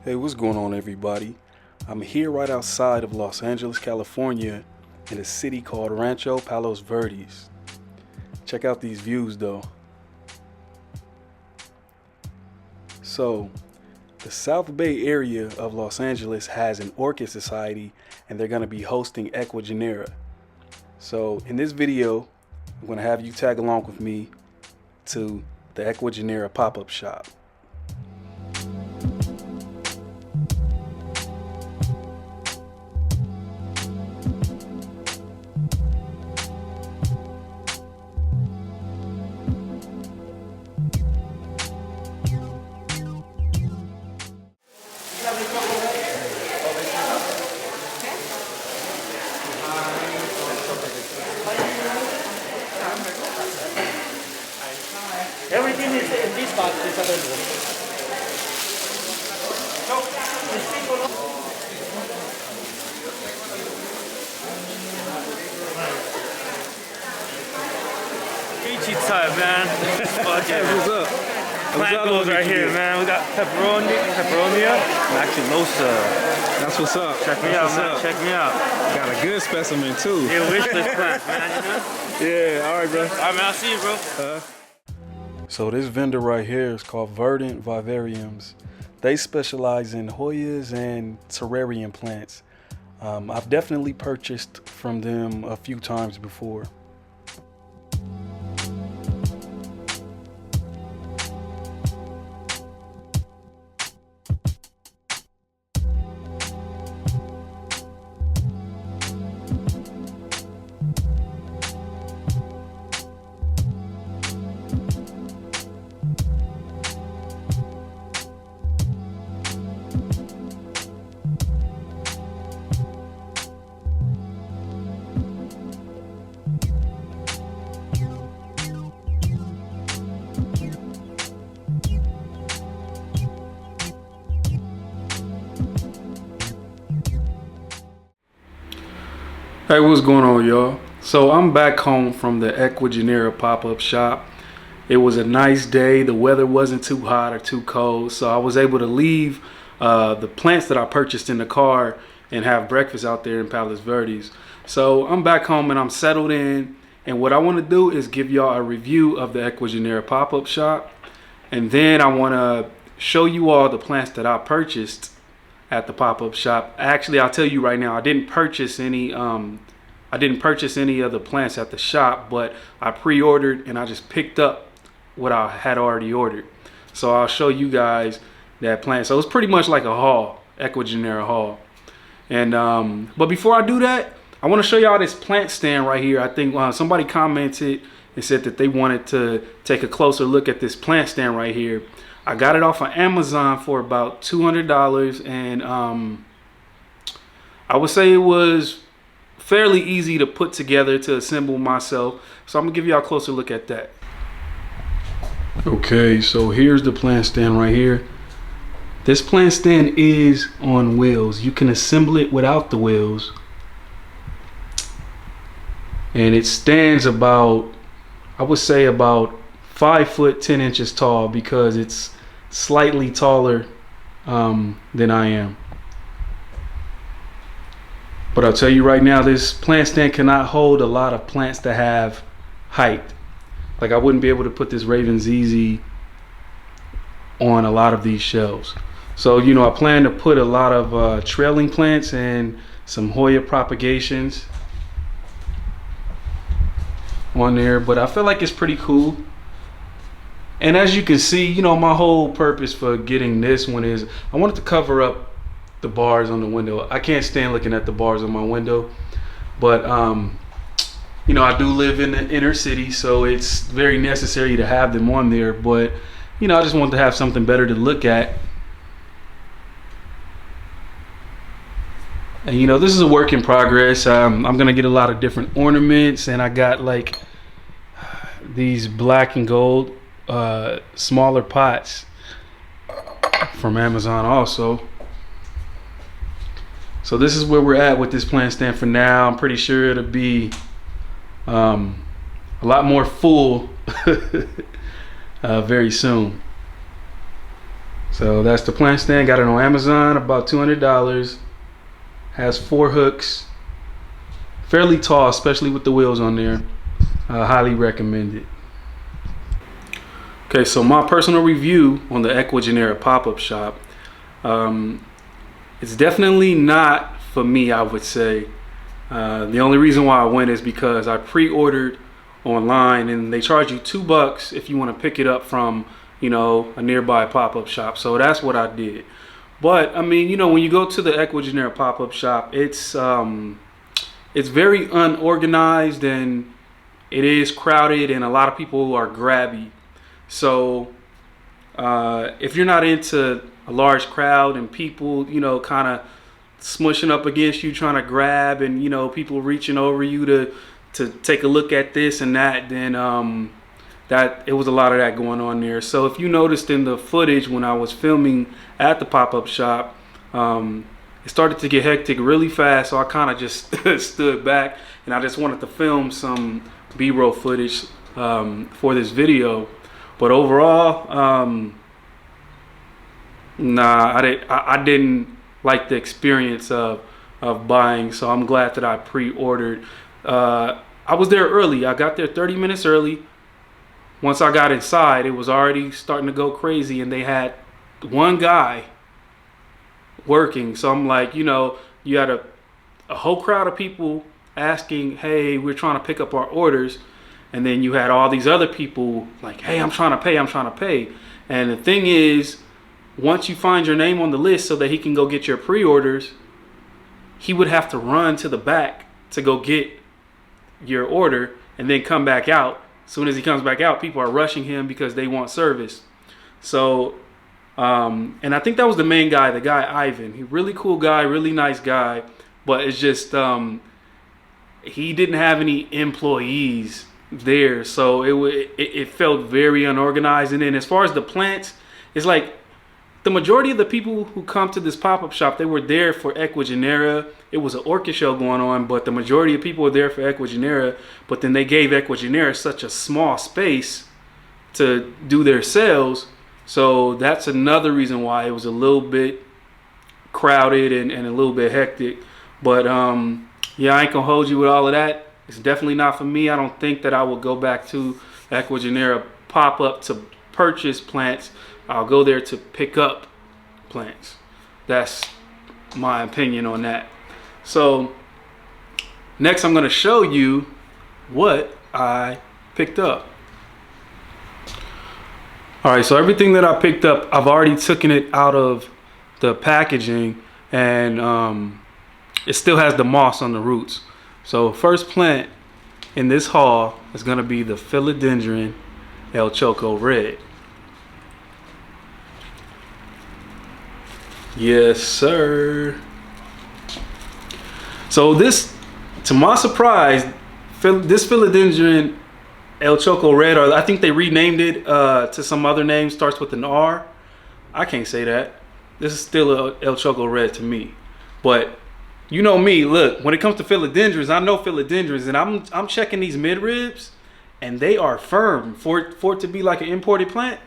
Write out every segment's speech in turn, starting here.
Hey, what's going on, everybody? I'm here right outside of Los Angeles, California, in a city called Rancho Palos Verdes. Check out these views though. So, the South Bay area of Los Angeles has an orchid society, and they're going to be hosting Ecuagenera. So, in this video, I'm going to have you tag along with me to the Ecuagenera Pop-Up Shop. Everything is in this box is available. Peachy type, man. Fuck yeah. What's up? Plant goes right here, man. We got pepperonia, maculosa. That's what's up. Check me out, man. Check me out. Got a good specimen too. Yeah, wish list plants, man. You know? Yeah, alright, bro. Alright, man. I'll see you, bro. So this vendor right here is called Verdant Vivariums. They specialize in Hoyas and terrarium plants. I've definitely purchased from them a few times before. Hey, what's going on, y'all? So I'm back home from the Ecuagenera Pop-Up Shop. It was a nice day. The weather wasn't too hot or too cold, so I was able to leave the plants that I purchased in the car and have breakfast out there in Palos Verdes. So I'm back home and I'm settled in, and what I want to do is give y'all a review of the Ecuagenera Pop-Up Shop, and then I want to show you all the plants that I purchased at the pop-up shop. Actually, I'll tell you right now, I didn't purchase any of the plants at the shop, but I pre-ordered and I just picked up what I had already ordered. So I'll show you guys that plant. So it's pretty much like a haul, Ecuagenera haul. And but before I do that, I want to show y'all this plant stand right here. I think somebody commented and said that they wanted to take a closer look at this plant stand right here. I got it off of Amazon for about $200, and I would say it was fairly easy to put together, to assemble myself. So I'm gonna give y'all a closer look at that. Okay, so here's the plant stand right here. This plant stand is on wheels. You can assemble it without the wheels. And it stands about, I would say about 5 foot 10 inches tall, because it's slightly taller than I am. But I'll tell you right now, this plant stand cannot hold a lot of plants that have height. Like, I wouldn't be able to put this Raven ZZ on a lot of these shelves. So, you know, I plan to put a lot of trailing plants and some Hoya propagations on there, but I feel like it's pretty cool. And as you can see, you know, my whole purpose for getting this one is I wanted to cover up the bars on the window. I can't stand looking at the bars on my window, but you know, I do live in the inner city, so it's very necessary to have them on there. But you know, I just wanted to have something better to look at. And you know, this is a work in progress. I'm gonna get a lot of different ornaments, and I got like these black and gold smaller pots from Amazon also. So this is where we're at with this plant stand for now. I'm pretty sure it'll be a lot more full very soon. So that's the plant stand. Got it on Amazon, about $200. Has 4 hooks. Fairly tall, especially with the wheels on there. Highly recommend it. Okay, so my personal review on the Ecuagenera Pop-Up Shop. It's definitely not for me, I would say. The only reason why I went is because I pre-ordered online, and they charge you $2 if you want to pick it up from, you know, a nearby pop-up shop. So that's what I did. But I mean, you know, when you go to the Ecuagenera Pop-Up Shop, it's very unorganized, and it is crowded, and a lot of people are grabby. So if you're not into a large crowd and people, you know, kind of smushing up against you trying to grab, and, you know, people reaching over you to take a look at this and that, then that it was a lot of that going on there. So if you noticed in the footage when I was filming at the pop-up shop, it started to get hectic really fast, so I kind of just stood back, and I just wanted to film some B-roll footage for this video. But overall, nah, I didn't like the experience of buying, so I'm glad that I pre-ordered. I was there early. I got there 30 minutes early. Once I got inside, it was already starting to go crazy, and they had one guy working. So I'm like, you know, you had a whole crowd of people asking, hey, we're trying to pick up our orders. And then you had all these other people like, hey, I'm trying to pay, I'm trying to pay. And the thing is, once you find your name on the list so that he can go get your pre-orders, he would have to run to the back to go get your order and then come back out. As soon as he comes back out, people are rushing him because they want service. So, and I think that was the main guy, the guy Ivan. He really cool guy, really nice guy, but it's just he didn't have any employees there, so it felt very unorganized. And then as far as the plants, it's like the majority of the people who come to this pop-up shop, they were there for Ecuagenera. It was an orchid show going on, but the majority of people were there for Ecuagenera. But then they gave Ecuagenera such a small space to do their sales, so that's another reason why it was a little bit crowded and a little bit hectic. But yeah, I ain't gonna hold you with all of that. It's definitely not for me. I don't think that I will go back to Ecuagenera Pop-Up to purchase plants. I'll go there to pick up plants. That's my opinion on that. So next I'm going to show you what I picked up. All right, so everything that I picked up, I've already taken it out of the packaging, and it still has the moss on the roots. So first plant in this haul is going to be the Philodendron El Choco Red. Yes, sir. So this, to my surprise, this Philodendron El Choco Red, or I think they renamed it to some other name, starts with an R. I can't say that. This is still El Choco Red to me. But you know me, look, when it comes to philodendrons, I know philodendrons, and I'm checking these midribs, and they are firm for it to be like an imported plant.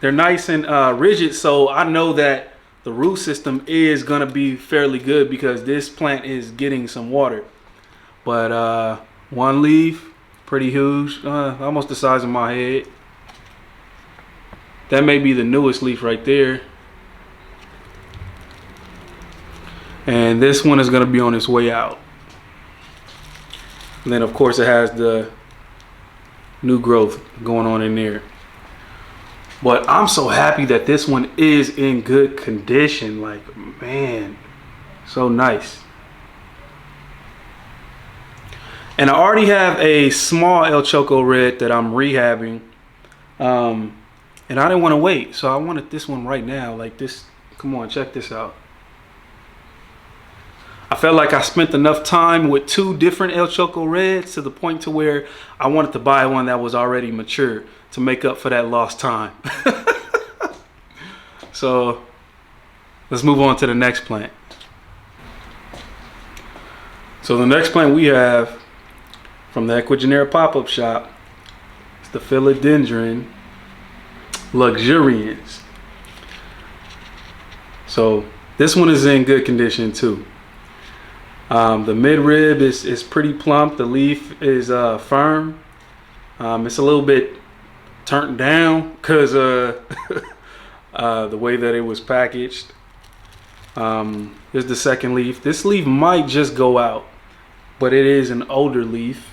They're nice and rigid, so I know that the root system is gonna be fairly good because this plant is getting some water. But one leaf, pretty huge, almost the size of my head. That may be the newest leaf right there. And this one is gonna be on its way out. And then of course it has the new growth going on in there. But I'm so happy that this one is in good condition. Like, man, so nice. And I already have a small El Choco Red that I'm rehabbing. And I didn't want to wait, so I wanted this one right now. Like this, come on, check this out. I felt like I spent enough time with two different El Choco Reds to the point to where I wanted to buy one that was already mature to make up for that lost time. So let's move on to the next plant. So the next plant we have from the Ecuagenera Pop-Up Shop is the Philodendron luxurians. So this one is in good condition too. The midrib is pretty plump. The leaf is firm. It's a little bit turned down because the way that it was packaged. Here's the second leaf. This leaf might just go out, but it is an older leaf,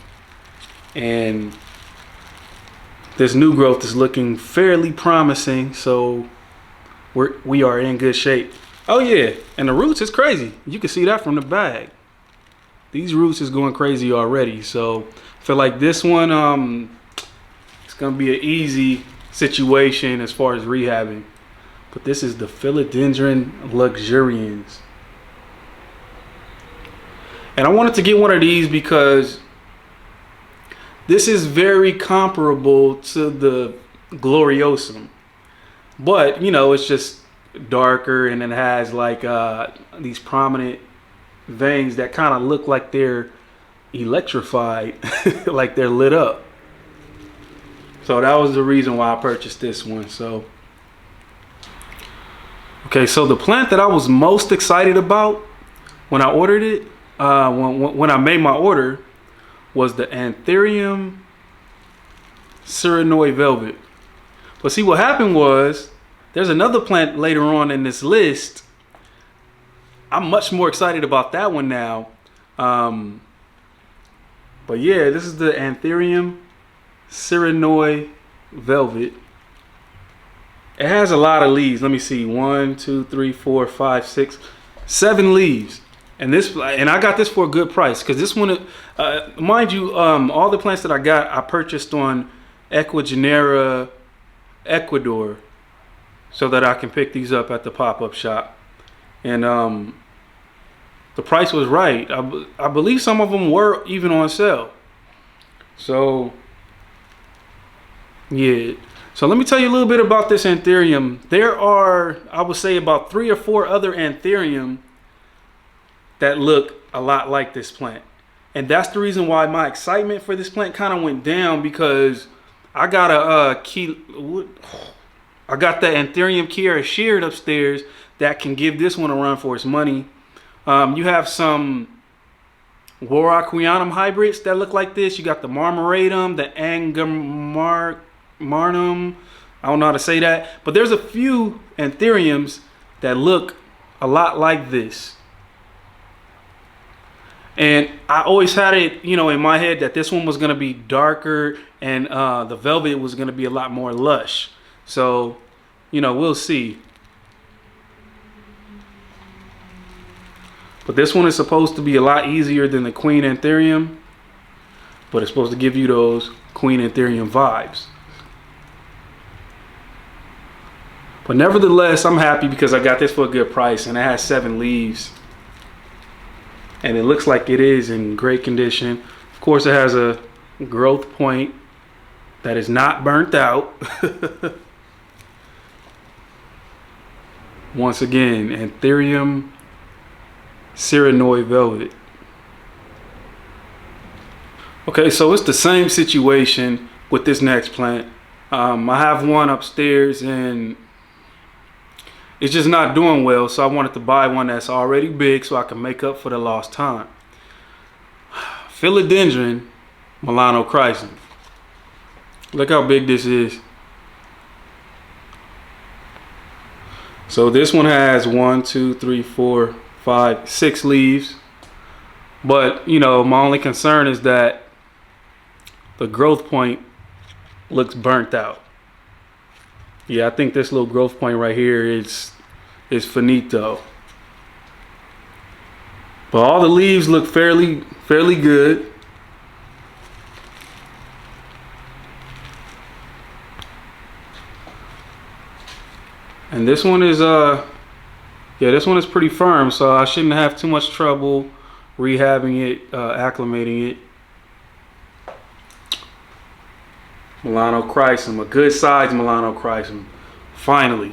and this new growth is looking fairly promising, so we are in good shape. Oh yeah, and the roots is crazy. You can see that from the bag. These roots is going crazy already, so I feel like this one it's gonna be an easy situation as far as rehabbing. But this is the Philodendron luxurians, and I wanted to get one of these because this is very comparable to the Gloriosum, but you know, it's just darker, and it has like these prominent veins that kind of look like they're electrified, like they're lit up. So that was the reason why I purchased this one. So okay, so the plant that I was most excited about when I ordered it, when I made my order, was the Antherium Sirenoid velvet. But see, what happened was there's another plant later on in this list. I'm much more excited about that one now. But yeah, this is the Antherium Sirenoid velvet. It has a lot of leaves. Let me see, 1, 2, 3, 4, 5, 6, 7 leaves. And I got this for a good price, because this one, mind you, all the plants that I got, I purchased on Ecuagenera, Ecuador, so that I can pick these up at the pop-up shop. And the price was right. I believe some of them were even on sale. So yeah. So let me tell you a little bit about this Antherium. There are, I would say, about 3 or 4 other Antherium that look a lot like this plant. And that's the reason why my excitement for this plant kind of went down, because I got the Antherium Kiara sheared upstairs that can give this one a run for its money. You have some Warocquianum hybrids that look like this. You got the Marmoratum, the Angamarnum. I don't know how to say that, but there's a few Antheriums that look a lot like this. And I always had it, you know, in my head that this one was going to be darker, and the velvet was going to be a lot more lush. So, you know, we'll see. But this one is supposed to be a lot easier than the Queen Antherium, but it's supposed to give you those Queen Antherium vibes. But nevertheless, I'm happy because I got this for a good price, and it has 7 leaves. And it looks like it is in great condition. Of course, it has a growth point that is not burnt out. Once again, Antherium Sirenoid velvet. Okay, so it's the same situation with this next plant. I have one upstairs and it's just not doing well, so I wanted to buy one that's already big so I can make up for the lost time. Philodendron Milano Chrysome. Look how big this is. So this one has 1, 2, 3, 4, 5, 6 leaves. But, you know, my only concern is that the growth point looks burnt out. Yeah, I think this little growth point right here is finito. But all the leaves look fairly good. And this one is yeah, this one is pretty firm, so I shouldn't have too much trouble rehabbing it, acclimating it. Milano Chrysome, a good size Milano Chrysome, finally.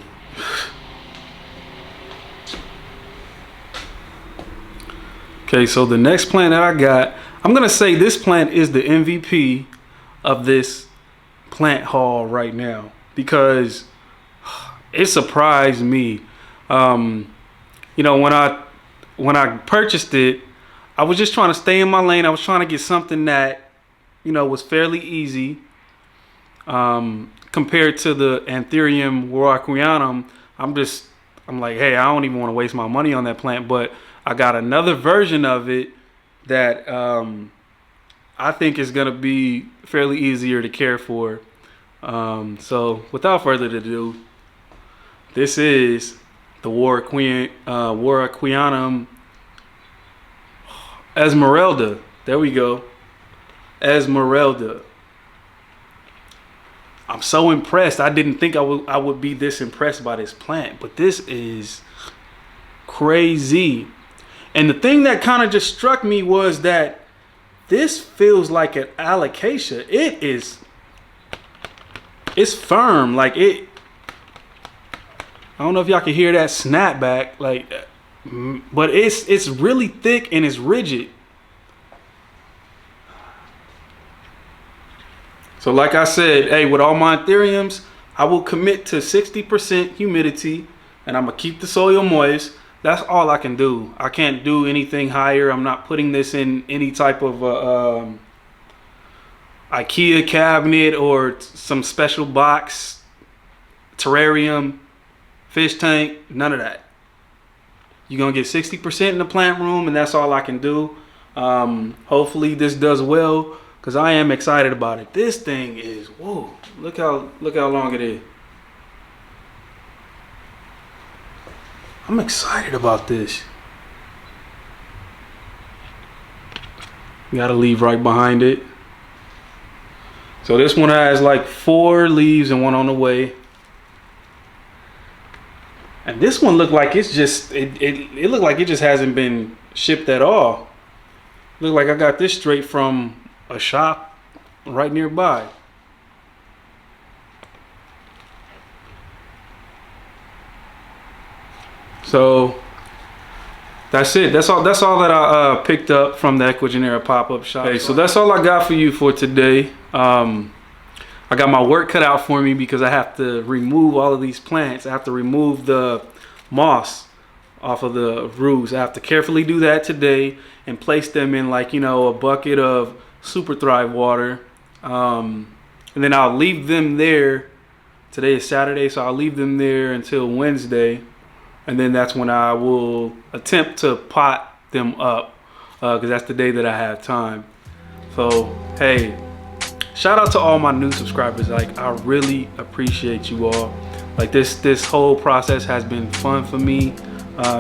Okay, so the next plant that I got, I'm gonna say this plant is the MVP of this plant haul right now, because it surprised me. You know, when I purchased it, I was just trying to stay in my lane. I was trying to get something that, you know, was fairly easy compared to the Antherium War Queen. I'm like, hey, I don't even want to waste my money on that plant. But I got another version of it that I think is going to be fairly easier to care for. So without further ado, this is the War Queen, War Queenum Esmeralda. There we go. Esmeralda. I'm so impressed. I didn't think I would be this impressed by this plant, but this is crazy. And the thing that kind of just struck me was that this feels like an alocasia. It's firm. Like it, I don't know if y'all can hear that snapback, like, but it's really thick and it's rigid. So like I said, hey, with all my Antheriums, I will commit to 60% humidity, and I'm gonna keep the soil moist. That's all I can do. I can't do anything higher. I'm not putting this in any type of IKEA cabinet or some special box, terrarium, fish tank, none of that. You're gonna get 60% in the plant room, and that's all I can do. Hopefully this does well, because I am excited about it. This thing is, whoa, look how long it is. I'm excited about this. You gotta leave right behind it. So this one has like 4 leaves and 1 on the way. And this one looked like it's just, it looked like it just hasn't been shipped at all. Look like I got this straight from a shop right nearby. So that's it. That's all that I picked up from the Ecuagenera Pop-Up Shop. Hey, so that's all I got for you for today. I got my work cut out for me because I have to remove all of these plants. I have to remove the moss off of the roots. I have to carefully do that today and place them in, like, you know, a bucket of Super Thrive water. And then I'll leave them there. Today is Saturday, so I'll leave them there until Wednesday. And then that's when I will attempt to pot them up, because that's the day that I have time. So, hey, shout out to all my new subscribers. Like, I really appreciate you all. Like, this whole process has been fun for me.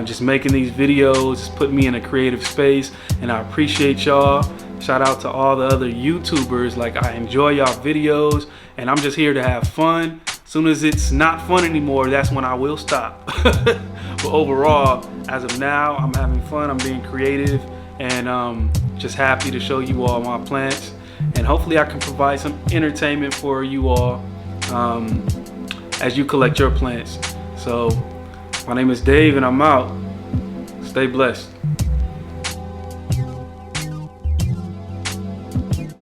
Just making these videos, just putting me in a creative space, and I appreciate y'all. Shout out to all the other YouTubers. Like, I enjoy y'all videos, and I'm just here to have fun. As soon as it's not fun anymore, that's when I will stop. But overall, as of now, I'm having fun, I'm being creative, and just happy to show you all my plants. And hopefully I can provide some entertainment for you all as you collect your plants. So my name is Dave, and I'm out. Stay blessed.